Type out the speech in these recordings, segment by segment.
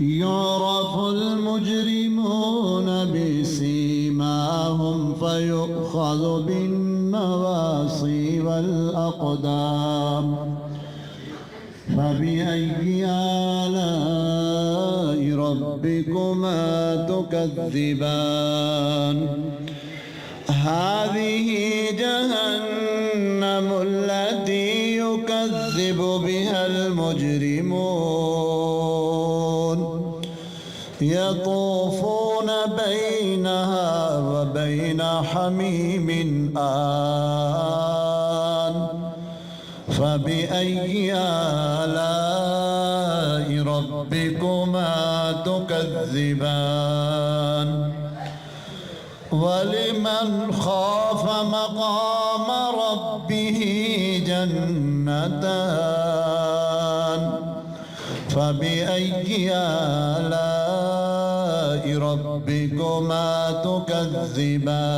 يعرف المجرمون بسيماهم فيؤخذ بالنواصي والأقدام فبأي آلاء ربكما تكذبان هذه جهنم التي يكذب بها المجرمون يطوفون بينها وبين حميم آن فبأي آلاء ربكما تكذبان ولمن خاف مقام ربه جنتان فبأي آلاء ربكما تكذبان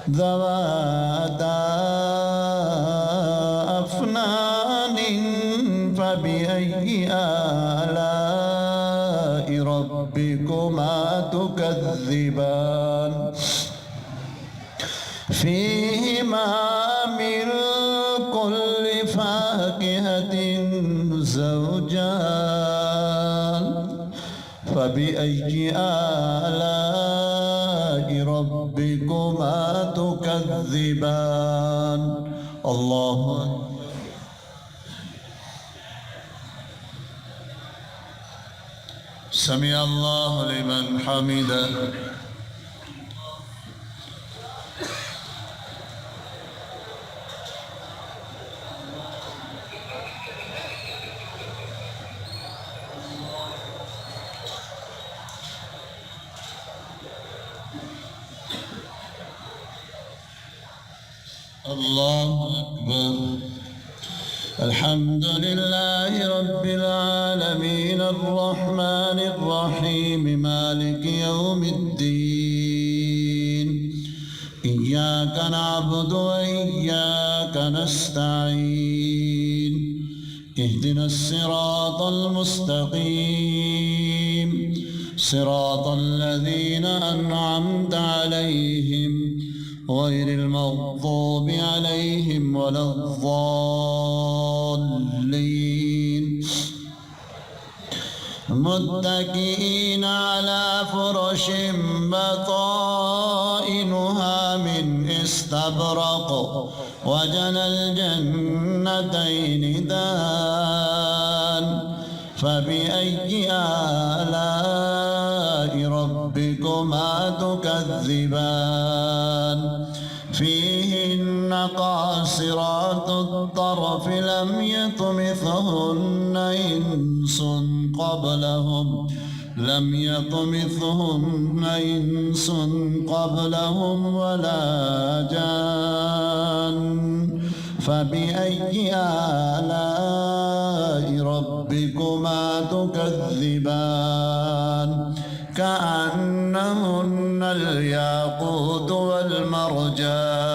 ذواتا أفنان فبأي آلاء ربكما تكذبان فيهما من كل فاكهة زوجان فبأي آلاء ربكما تكذبان الله أكبر سمع الله لمن حمده الله أكبر الحمد لله رب العالمين الرحمن الرحيم مالك يوم الدين إياك نعبد وإياك نستعين اهدنا الصراط المستقيم صراط الذين أنعمت عليهم غير المغضوب عليهم ولا الضالين متكئين على فرش بطائنها من استبرق وجنى الجنتين دان فبأي آلاء ربكما تكذبان فيهن قاصرات الطرف لم يطمثهن إنس قبلهم ولا جان فبأي آلاء ربكما تكذبان كأنهن الياقوت والمرجان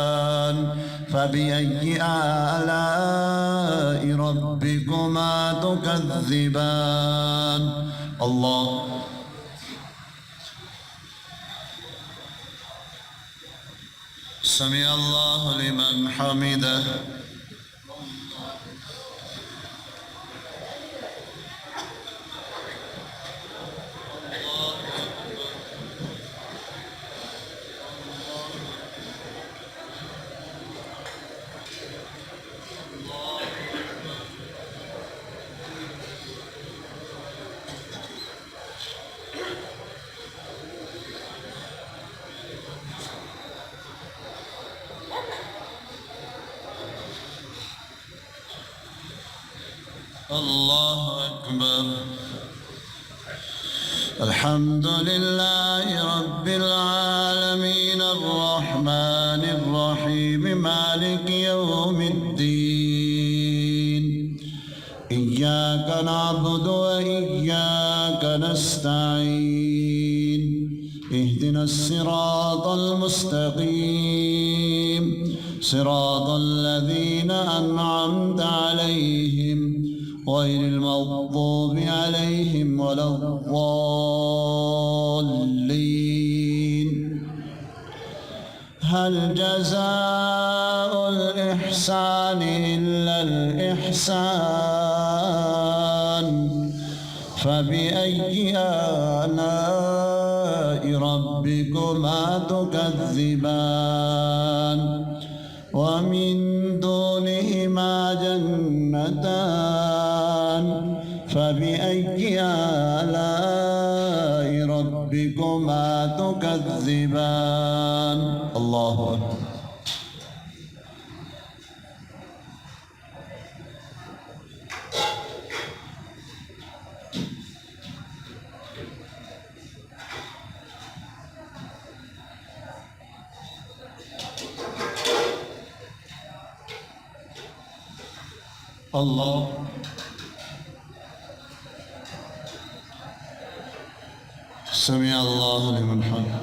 فبأي آلاء ربكما تكذبان الله سمع الله لمن حمده الله أكبر الحمد لله رب العالمين الرحمن الرحيم مالك يوم الدين إياك نعبد وإياك نستعين اهدنا الصراط المستقيم صراط الذين أنعمت عليهم غير المغضوب عليهم ولا الضالين. هل جزاء الإحسان إلا الإحسان؟ فبأي آلاء ربكما تكذبان؟ ومن دونهما جنتان، فبأي آلاء ربكما تكذبان؟ الله أكبر. الله سمع الله لمن حمده.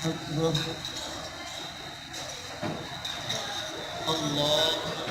أكبر. الله